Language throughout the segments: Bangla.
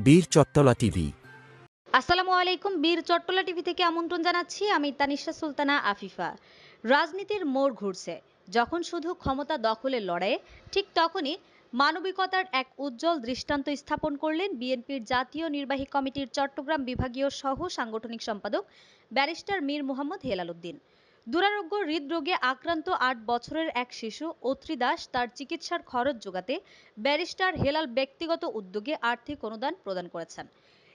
বীর চট্টলা টিভি। আসসালামু আলাইকুম। বীর চট্টলা টিভি থেকে আমন্ত্রণ জানাচ্ছি আমি তানিশা সুলতানা আফিফা। রাজনীতির মোড় ঘুরছে যখন শুধু ক্ষমতা দখলের লড়াইয়ে, ঠিক তখনই মানবিকতার এক উজ্জ্বল দৃষ্টান্ত স্থাপন করলেন বিএনপির জাতীয় নির্বাহী কমিটির চট্টগ্রাম বিভাগীয় সহ সাংগঠনিক সম্পাদক ব্যারিস্টার মীর মোহাম্মদ হেলাল উদ্দিন। দুরারোগ্য হৃদরোগে আক্রান্ত ৮ বছরের এক শিশু অত্রি দাস তার চিকিৎসার খরচ যোগাতে ব্যারিস্টার হেলাল ব্যক্তিগত উদ্যোগে আর্থিক অনুদান প্রদান করেছেন।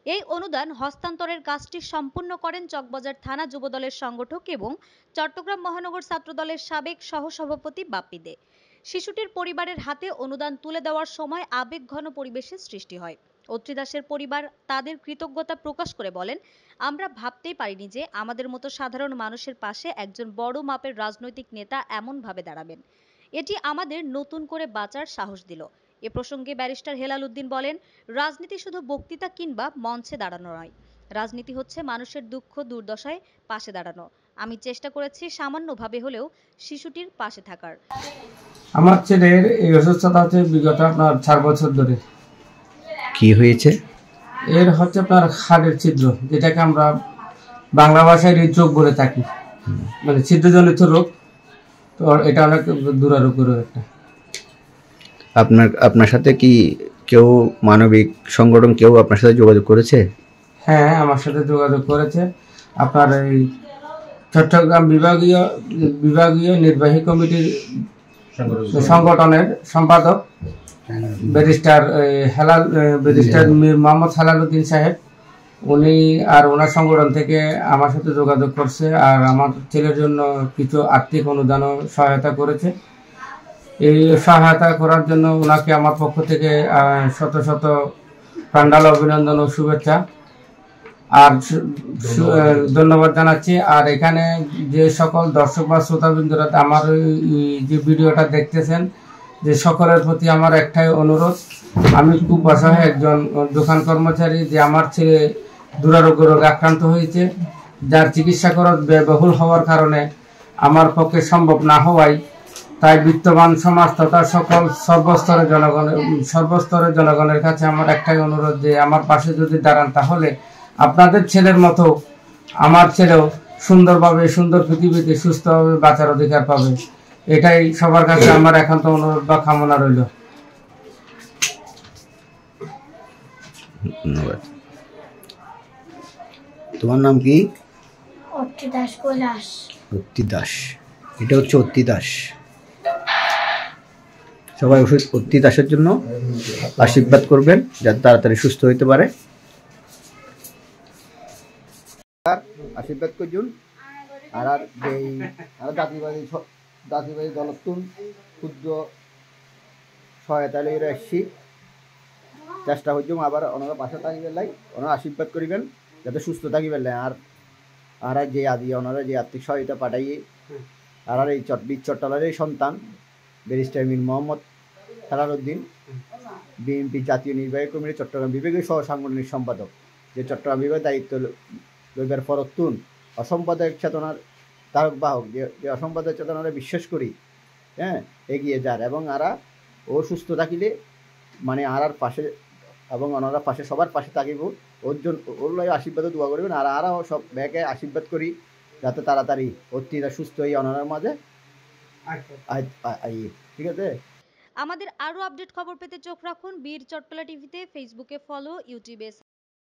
এই অনুদান হস্তান্তরের কাজটি সম্পূর্ণ করেন চকবাজার থানা যুবদলের সংগঠক এবং চট্টগ্রাম মহানগর ছাত্রদলের সাবেক সহসভাপতি বাপ্পি দে। শিশুটির পরিবারের হাতে অনুদান তুলে দেওয়ার সময় আবেগঘন পরিবেশের সৃষ্টি হয়। অত্রি দাসের পরিবার তাদের কৃতজ্ঞতা প্রকাশ করে বলেন, আমরা ভাবতেই পারিনি যে আমাদের মতো সাধারণ মানুষের পাশে একজন বড় মাপের রাজনৈতিক নেতা এমনভাবে দাঁড়াবেন। এটি আমাদের নতুন করে বাঁচার সাহস দিল। এ প্রসঙ্গে ব্যারিস্টার হেলাল উদ্দিন বলেন, রাজনীতি শুধু বক্তৃতা কিংবা মঞ্চে দাঁড়ানো নয়, রাজনীতি হচ্ছে মানুষের দুঃখ দুর্দশায় পাশে দাঁড়ানো। আমি চেষ্টা করেছি সামান্যভাবে হলেও শিশুটির পাশে থাকার। আমার ছেলের এই অসুস্থতা হচ্ছে বিগত আপনার 4 বছর ধরে। কি হয়েছে? এর হচ্ছে আপনার হাড়ের ছিদ্র, যেটাকে আমরা বাংলা ভাষায় হৃদরোগ বলে থাকি, মানে ছিদ্রজনিত রোগ। তো এটা অনেক দুরারোগ্য একটা। আপনার সাথে কি কেউ মানবিক সংগঠন কেউ আপনার সাথে যোগাযোগ করেছে? হ্যাঁ, আমার সাথে যোগাযোগ করেছে। আপনার এই চট্টগ্রাম বিভাগীয় নির্বাহী কমিটির সংগঠনের সম্পাদক ব্যারিস্টার মীর মোহাম্মদ হেলাল উদ্দিন সাহেব, উনি আর ওনার সংগঠন থেকে আমার সাথে যোগাযোগ করছে আর আমার ছেলের জন্য কিছু আর্থিক অনুদানও সহায়তা করেছে। এই সহায়তা করার জন্য ওনাকে আমার পক্ষ থেকে শত শত প্রাণঢাল অভিনন্দন ও শুভেচ্ছা আর ধন্যবাদ জানাচ্ছি। আর এখানে যে সকল দর্শক বা শ্রোতাবৃন্দরা আমার যে ভিডিওটা দেখতেছেন, যে সকলের প্রতি আমার একটাই অনুরোধ, আমি খুব অসহায় একজন দোকান কর্মচারী, যে আমার ছেলে দুরারোগ্য রোগে আক্রান্ত হয়েছে, যার চিকিৎসা খরচ ব্যয়বহুল হওয়ার কারণে আমার পক্ষে সম্ভব না হওয়ায়, তাই বিত্তবান সমাজ তথা সকল সর্বস্তরের জনগণের কাছে আমার একটাই অনুরোধ, যে আমার পাশে যদি দাঁড়ান তাহলে আপনাদের ছেলের মতো আমার ছেলেও সুন্দরভাবে সুন্দর পৃথিবীতে সুস্থভাবে বাঁচার অধিকার পাবে। এটাই সবার কাছে আমার একান্ত অনুরোধ বা কামনা রইল। ধন্যবাদ। তোমার নাম কি? অত্রি দাস কৈলাস। অত্রি দাস। এটা হচ্ছে অত্রি দাস। সবাই অত্রি দাসের জন্য আশীর্বাদ করবেন যাতে তাড়াতাড়ি সুস্থ হইতে পারে। আশীর্বাদ করুন। আর জাতিবাদী দলতুন ক্ষুদ্র সহায়তা লইয়া আসছি, চেষ্টা করছুম আবার ওনারা পাশে থাকিবেন লাই, ওনারা আশীর্বাদ করিবেন যাতে সুস্থ থাকিবেন লাই। আর যে আদি ওনারা যে আর্থিক সহায়তা পাঠাইয়ে আর এই বীর চট্টলার সন্তান ব্যারিস্টার মীর মোহাম্মদ হেলাল উদ্দিন, বিএনপি জাতীয় নির্বাহী কমিটির চট্টগ্রাম বিভাগীয় সহ সাংগঠনিক সম্পাদক, যে চট্টগ্রাম বিভাগের দায়িত্ব লইবার পরতুন অসম্পাদক চেতনার তারক বাহক, যে অসম্পাদক চেতনারে বিশ্বাস করি, হ্যাঁ, এগিয়ে যার এবং আরা ও সুস্থ থাকিলে মানে আর পাশে এবং ওনারা পাশে সবার পাশে থাকিব, ওর জন্য ওর লয় আশীর্বাদ দোয়া করবেন। আর আরাও সব ব্যাগে আশীর্বাদ করি যাতে তাড়াতাড়ি অতিটা সুস্থ হয়ে ওনার মাঝে ঠিক আছে। আমাদের আরো আপডেট খবর পেতে চোখ রাখুন বীর চট্টলা টিভিতে। ফেসবুকে ফলো, ইউটিউবে